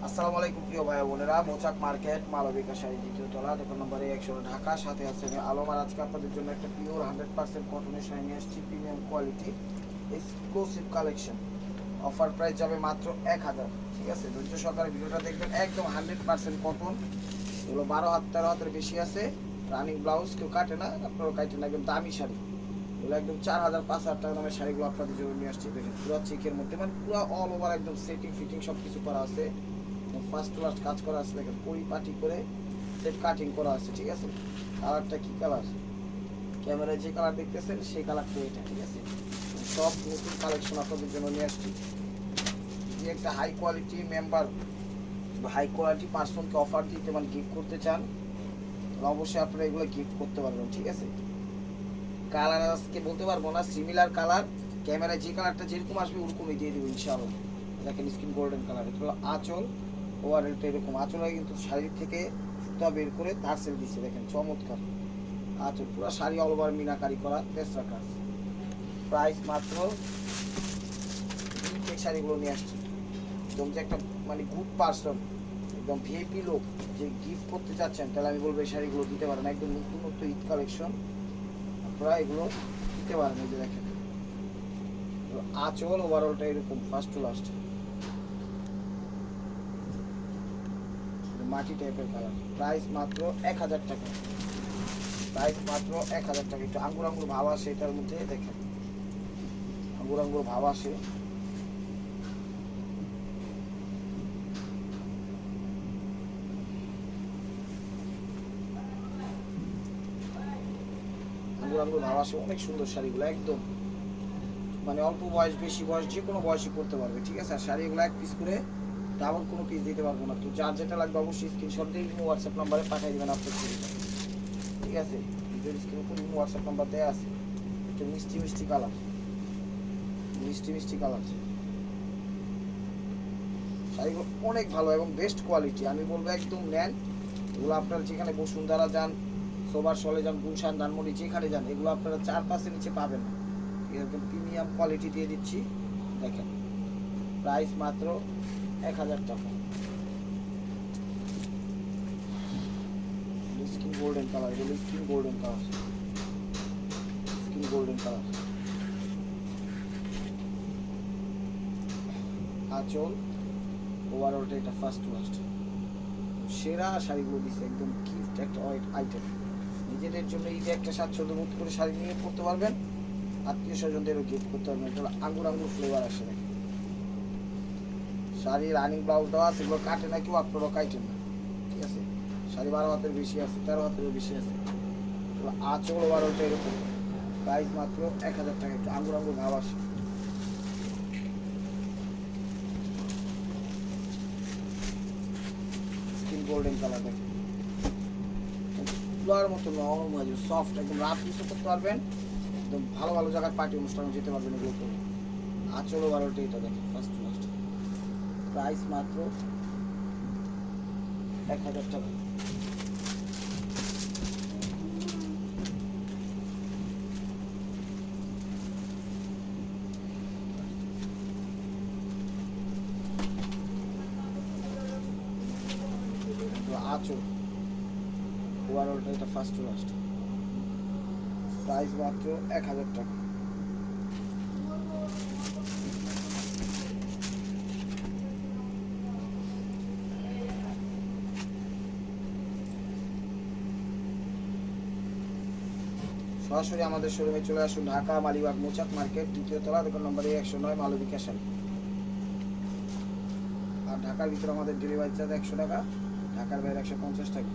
আসসালামু আলাইকুম প্রিয় ভাই বোনেরা, মোচাক মার্কেট মালবিকা শাড়ি দ্বিতীয় তলা, দোকান নম্বর 100 ঢাকা। সাথে আছে আমি আলম। আর আজকে আপনাদের জন্য একটা পিওর 100% কটনের শাড়ি নিয়ে আসছি, premium quality exclusive collection. Offer price যাবে মাত্র 1000। ঠিক আছে, ধৈর্য সহকারে ভিডিওটা দেখবেন। একদম 100% কটন। এগুলো 12 হাত 13 হাতের বেশি আছে। রানিং ব্লাউজ কেউ কাটে না, আপনারাও কাটেন না। একদম দামি শাড়ি, এগুলো একদম 4000 5000 টাকা দামের শাড়িগুলো আপনাদের জন্য নিয়ে আসছি। দেখেন পুরো চেকের মধ্যে, মানে পুরো অল ওভার একদম সেটিং ফিটিং সব কিছু করা আছে। ফার্স্ট ক্লাস কাজ করা আছে, দেখেন পরিপাটি করে সেট কাটিং করা আছে। ঠিক আছে, কালারটা কি কালার, ক্যামেরায় যে কালার দেখতেছেন সেই কালারটা এটা। ঠিক আছে, সব নতুন কালেকশন আপনাদের জন্য নিয়ে আসছি। যে একটা high quality member, high quality পার্সনকে অফার দিতে মানে গিফট করতে চান, অবশ্যই আপনারা এগুলো গিফট করতে পারবেন। ঠিক আছে, কালার আজকে বলতে পারবো না, সিমিলার কালার, ক্যামেরায় যে কালারটা যেরকম আসবে ওরকমই দিয়ে দেবো ইনশাআল্লাহ। দেখেন স্কিন গোল্ডেন কালার, এটা হলো আঁচল। ওভারঅলটা এরকম, আঁচলে কিন্তু শাড়ির থেকে সুতা বের করে তার সেল দিচ্ছে। দেখেন চমৎকার আঁচল, পুরো শাড়ি অল ওভার মিনাকারি করা, তেসরা কাজ। প্রাইস মাত্র, এই শাড়িগুলো নিয়ে আসছি একদম যে একটা মানে গুড পার্সন, একদম ভিআইপি লোক যে গিফট করতে চাচ্ছেন, তাহলে আমি বলবো এই শাড়িগুলো দিতে পারেন। একদম নতুন নতুন ঈদ কালেকশন, আপনারা এগুলো দিতে পারেন। এই যে দেখেন আঁচল, ওভারঅলটা এরকম ফার্স্ট টু লাস্ট মাটি টাইপের কালার। প্রাইস মাত্র 1000 টাকা। প্রাইস মাত্র 1000 টাকা। একটু আঙ্গুর আঙ্গুর ভাব আসে এটার মধ্যে, দেখেন আঙ্গুর আঙ্গুর ভাব আসে। আঙ্গুর আঙ্গুর ভাব আসে, অনেক সুন্দর শাড়িগুলো। একদম মানে অল্প বয়স বেশি বয়স যে কোনো বয়সই করতে পারবে। ঠিক আছে, আর শাড়িগুলো এক পিস করে, ডাবল কোনো পিস দিতে পারবো না। তো যার যেটা লাগবে অবশ্যই স্ক্রিনশট দিয়ে হোয়াটসঅ্যাপ নাম্বারে পাঠিয়ে দেবেন আপনার ছবিটা। ঠিক আছে, ভিডিওর স্ক্রিনে উপর হোয়াটসঅ্যাপ নাম্বার দেওয়া আছে। একটু মিষ্টি মিষ্টি কালার, মিষ্টি মিষ্টি কালার। শাড়িগুলো অনেক ভালো এবং বেস্ট কোয়ালিটি, আমি বলবো একদম নেন। এগুলো আপনারা যেখানে বসুন্ধরা যান, সোবার সলে যান, গুলশান, ধানমন্ডি যেখানে যান, এগুলো আপনারা 4-5 নিচে পাবেন না। একদম প্রিমিয়াম কোয়ালিটি দিয়ে দিচ্ছি। দেখেন প্রাইস মাত্র 1000 টাকা। স্কিন গোল্ডেন কালার, এগুলো skin golden colour, skin golden colour. আঁচল, ওভারঅলটা এটা ফার্স্ট লাস্ট সেরা শাড়িগুলো দিচ্ছে। একদম গিফট একটা আইটেম, নিজেদের জন্য ঈদে একটা স্বাচ্ছন্দ্য বোধ করে শাড়ি নিয়ে পড়তে পারবেন, আত্মীয় স্বজনদেরও গিফট করতে পারবেন। এটা আঙ্গুর আঙ্গুর ফ্লেভার আসে। শাড়ি রানিং ব্লাউজ দেওয়া, সেগুলো কাটে না কেউ, আপনারাও কাটেন না। ঠিক আছে, শাড়ি 12 হাতের বেশি আছে, 13 হাতেরও বেশি আছে। আঁচল ওভারঅলটা এরকম। প্রাইস মাত্র 1000 টাকা। একটু আঙ্গুর আঙ্গুর ভাব আসে, স্কিন গোল্ডেন কালার। দেখেন তুলার মতো নরম, সফট, একদম রাফ ইউজ করতে পারবেন। একদম ভালো ভালো জায়গায় পার্টি অনুষ্ঠানে যেতে পারবেন এগুলো করে। আঁচল ওভারঅলটা এটা দেখেন ফার্স্ট টু লাস্ট। প্রাইস মাত্র 1000 টাকা। আঁচল ওভারঅলটা এটা ফার্স্ট টু লাস্ট। প্রাইস মাত্র 1000 টাকা। সরাসরি আমাদের শোরুমে চলে আসুন, ঢাকা মালিবাগ মোচাক মার্কেট দ্বিতীয় তলা, দোকান নম্বর 109 মালবিকা শাড়ি। আর ঢাকার ভিতরে আমাদের ডেলিভারি চার্জ 100 টাকা, ঢাকার বাইরে 150 টাকা।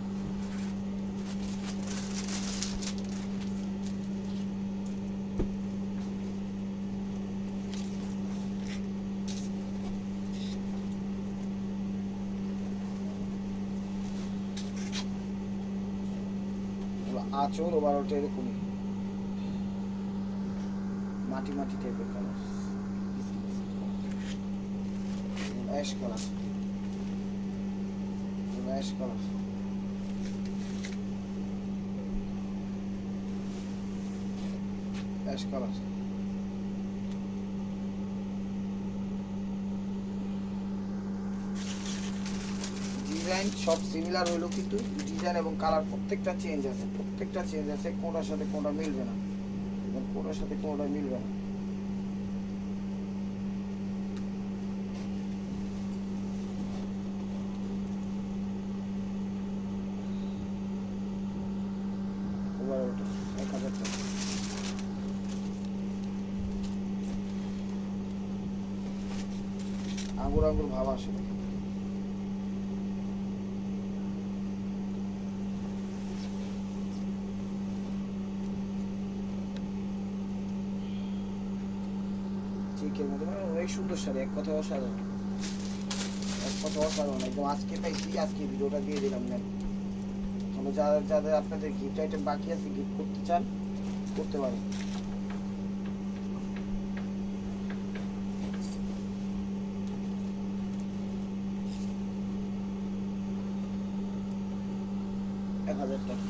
আঁচল ওভারঅলটা এরকমই মাটি মাটি টাইপের colour, ash colour, ash colour. Ash colour, design সব সিমিলার হইলো, কিন্তু ডিজাইন এবং কালার প্রত্যেকটা চেঞ্জ আছে, কোনটার সাথে কোনটা মিলবে না, কোনটার সাথে কোনটা মিলবে না। ওটা 1000 টাকা। আঙ্গুর আঙ্গুর ভাব আসে। চিকের মধ্যে অনেক সুন্দর শাড়ি, এক কথা অসাধারণ, একদম আজকে পাইছি, আজকে ভিডিওটা দিয়ে দিলাম। না যাদের যাদের আপনাদের গিফট আইটেম বাকি আছে, গিফট করতে চান করতে পারেন। টাকা।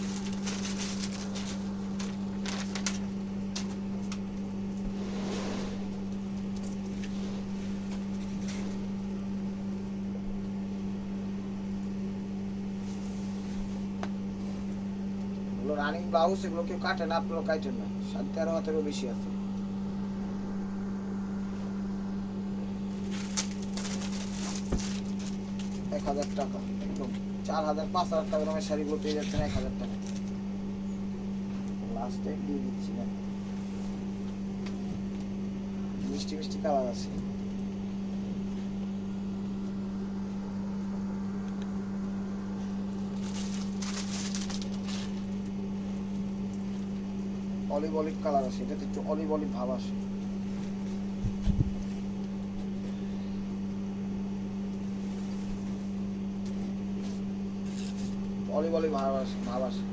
রানিং ব্লাউজ, এগুলো কেউ কাটে না, আপনারা কাটেন না, 13.5 হাতেরও বেশি আছে। টাকা একদম 4000-5000 টাকা দামের শাড়িগুলো পেয়ে যাচ্ছেন 1000 টাকা। লাস্ট টাইম দিয়ে দিচ্ছি না, মিষ্টি মিষ্টি কালার আছে। অলিভ অলিভ কালার আছে, এটাতে একটু অলিভ অলিভ ভাব আসে। অলিভ অলিভ ভাব আসে।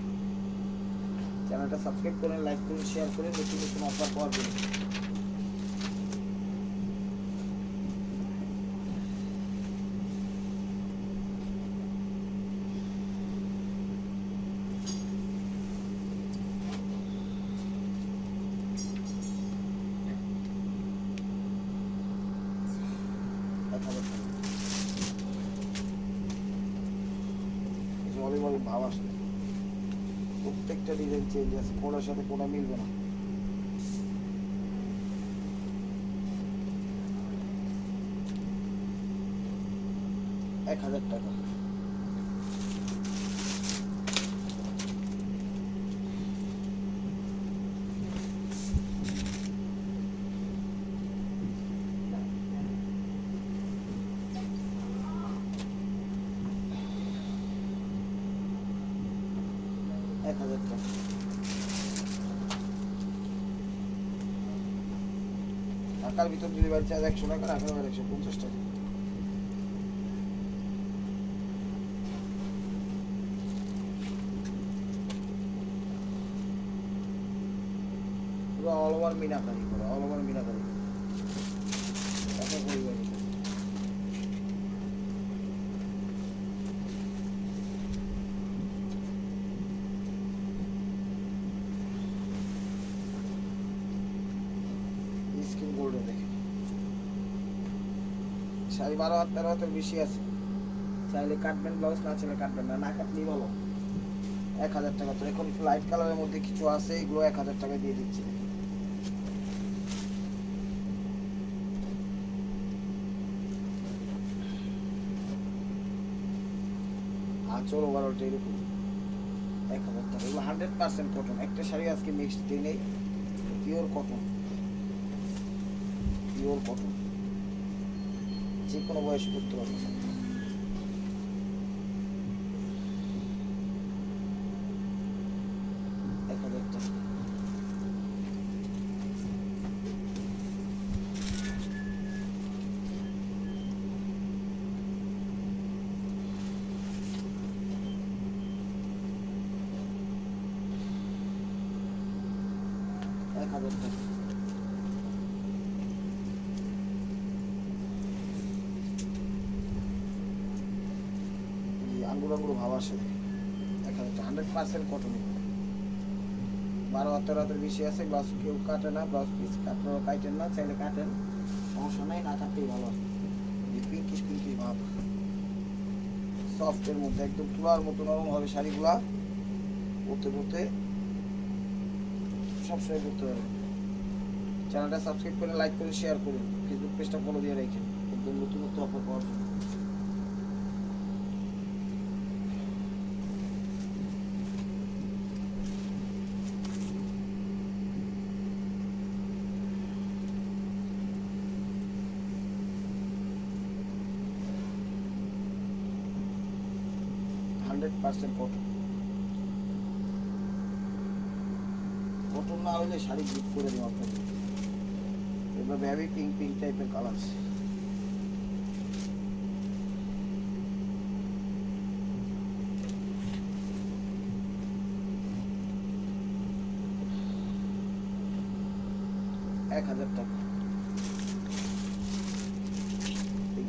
চ্যানেলটা সাবস্ক্রাইব করেন, লাইক করুন, শেয়ার করুন, নতুন নতুন অফার পাওয়ার জন্য। অলিভ অলিভ ভাব আসে, প্রত্যেকটা ডিজাইন চেঞ্জ আছে, কোনটার সাথে কোনটা মিলবে না। টাকা। ঢাকার ভিতর ডেলিভারি চার্জ 100 টাকা, ঢাকার বাইরে 150 টাকা। অল ওভার মিনাকারি করে, অল ওভার মিনাকারি টাকা পরিবারে। স্কিন গোল্ডে দেখে শাড়ি 12-13 হাতের বেশি আছে, চাইলে কাটবেন ব্লাউজ, না চাইলে কাটবেন না, না কাটলেই বলো। 1000 টাকা। তো এখন লাইট কালারের মধ্যে কিছু আছে, এগুলো 1000 টাকা দিয়ে দিচ্ছি। আঁচল ওভারঅলটা এরকম 1000 টাকা। এগুলো 100% কটন, একটা শাড়ি আজকে মিক্সড দিই নেই, পিওর কটন, পিওর কটন, যে কোনো বয়স করতে পারবে। 1000 টাকা। আঙ্গুর আঙ্গুর ভাব আসে, 100% কটন। 12-13 হাতের বেশি আছে, ব্লাউজ কেউ কাটে না, ব্লাউজ পিস আপনারা কাটেন না, চাইলে কাটেন, সমস্যা নাই, না কাটতেই ভালো। পিঙ্কিশ পিঙ্কিশ ভাব, সফটের মধ্যে একদম তুলার মতো নরম হবে শাড়িগুলা, পরতে পরতে সবসময় করতে হবে। চ্যানেলটা সাবস্ক্রাইব করে লাইক করে শেয়ার করুন, ফেসবুক পেজটা ফলো দিয়ে রাখেন একদম নতুনত্ব অফার পাওয়ার জন্য। কটন না হলে শাড়ি গিফট করে দিই আপনাকে। এবার বেবি পিঙ্ক পিঙ্ক টাইপের কালার আছে। ৳১,০০০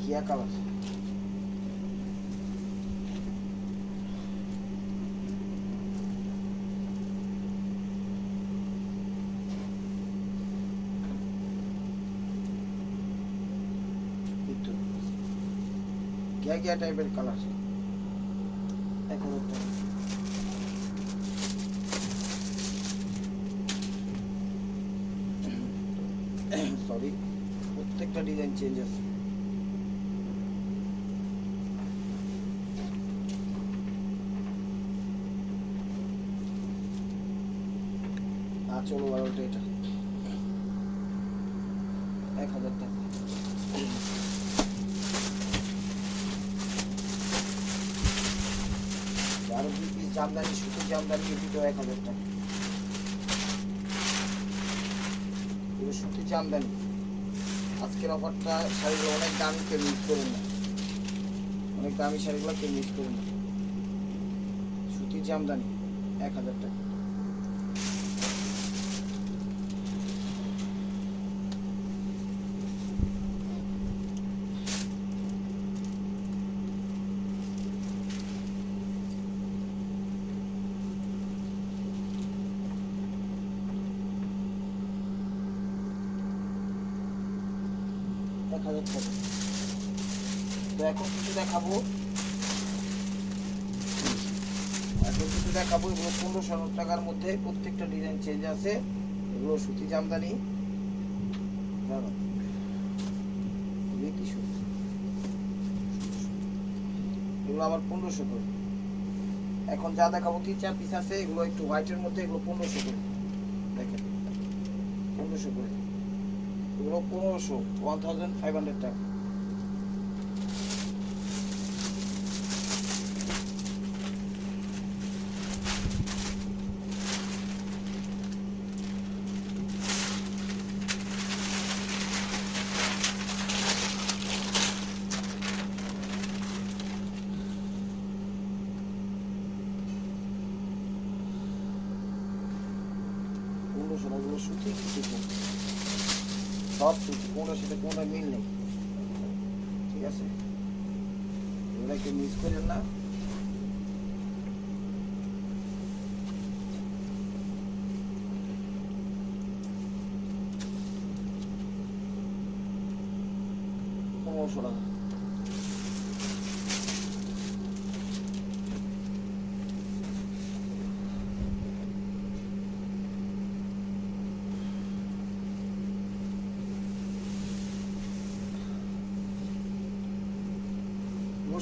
ঘিয়া কালার। ঘিয়া টাইপের কালার, ৳১,০০০। সরি, প্রত্যেকটা ডিজাইন চেঞ্জ আছে। চলো বারোটা, এটা ৳১,০০০। আরো 2 পিস জামদানি, সুতির জামদানি, দুটো ৳১,০০০। এগুলো সুতির জামদানি। আজকের অফারটা শাড়িগুলো অনেক দামি, কেউ মিস করেন না, অনেক দামি শাড়িগুলো কেউ মিস করেন না। সুতির জামদানি ৳১,০০০। তো এখন কিছু দেখাবো, এগুলো ১৫০০ টাকার মধ্যে, প্রত্যেকটা ডিজাইন চেঞ্জ আছে। এগুলো সুতি জামদানি, এগুলো আবার ১৫০০ করে। এখন যা দেখাবো ৩-৪ পিস আছে, এগুলো একটু হোয়াইটের মধ্যে, এগুলো ১৫০০ করে। দেখেন ১৫০০ করে, এগুলো ১৫০০ টাকা। এগুলো সুতি, সব সুতি, কোনটার সাথে কোনটা মিল নেই, ঠিক আছে? এগুলোকে মিস করেন না। ৳১৫০০।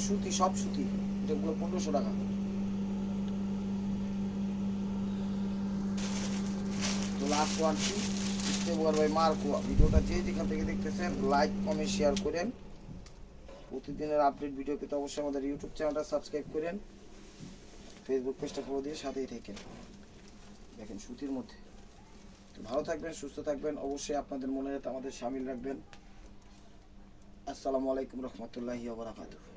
সুতি, সব সুতি, এগুলো ১৫০০ টাকা। তো লাস্ট ওয়ান পিস বাই মার্কো। ভিডিওটা যে যেখান থেকে দেখতেছেন লাইক কমেন্ট শেয়ার করেন। প্রতিদিনের আপডেট ভিডিও পেতে অবশ্যই আমাদের ইউটিউব চ্যানেলটা সাবস্ক্রাইব করেন, ফেসবুক পেজটা ফলো দিয়ে সাথেই থাকেন। দেখেন সুতির মধ্যে। তো ভালো থাকবেন, সুস্থ থাকবেন, অবশ্যই আপনাদের মনে আমাদের শামিল রাখবেন। আসসালামু আলাইকুম রহমতুল্লাহি ওয়া বারাকাতুহু।